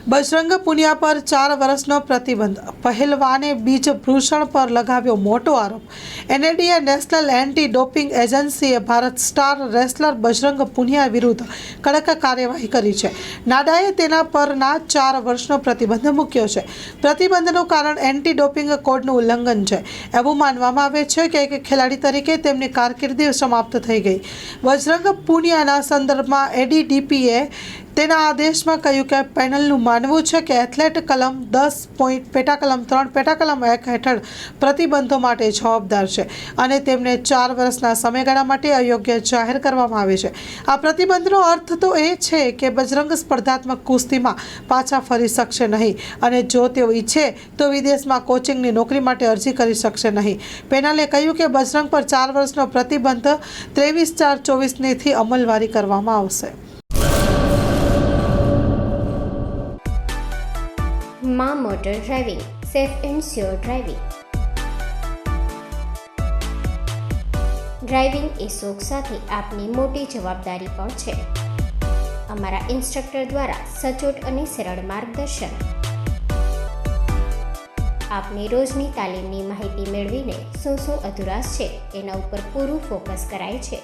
બજરંગ પુનિયા પર 4 વર્ષનો પ્રતિબંધ, પહેલવાને બ્રિજભૂષણ પર લગાવ્યો મોટો આરોપ। એનએડીએ નેશનલ એન્ટી ડોપિંગ એજન્સીએ ભારત સ્ટાર રેસલર બજરંગ પુનિયા વિરુદ્ધ કડક કાર્યવાહી કરી છે। નાડાએ તેના પરના 4 વર્ષનો પ્રતિબંધ મૂક્યો છે। પ્રતિબંધનું કારણ એન્ટી ડોપિંગ કોડનું ઉલ્લંઘન છે, એવું માનવામાં આવે છે કે એક ખેલાડી તરીકે તેમની કારકિર્દી સમાપ્ત થઈ ગઈ। બજરંગ પુનિયાના સંદર્ભમાં એડીડીપીએ તેના આદેશમાં કહ્યું કે પેનલનું માનવું છે કે એથ્લેટ કલમ 10 પેટા કલમ 3 પેટા કલમ 1 હેઠળ પ્રતિબંધો માટે જવાબદાર છે અને તેમને 4 વર્ષના સમયગાળા માટે અયોગ્ય જાહેર કરવામાં આવે છે। આ પ્રતિબંધનો અર્થ તો એ છે કે બજરંગ સ્પર્ધાત્મક કુસ્તીમાં પાછા ફરી શકશે નહીં અને જો તેઓ ઈચ્છે તો વિદેશમાં કોચિંગની નોકરી માટે અરજી કરી શકશે નહીં। પેનલે કહ્યું કે બજરંગ પર 4 વર્ષનો પ્રતિબંધ 23/4/24થી અમલવારી કરવામાં આવશે। માં motor driving, safe and sure driving. Driving એ શોખ સાથે આપની મોટી જવાબદારી પણ છે। અમારા ઇન્સ્ટ્રક્ટર દ્વારા સચોટ અને સરળ માર્ગદર્શન આપની રોજની તાલીમની માહિતી મેળવીને શું અધુરાશ છે તેના ઉપર પૂરું ફોકસ કરાય છે।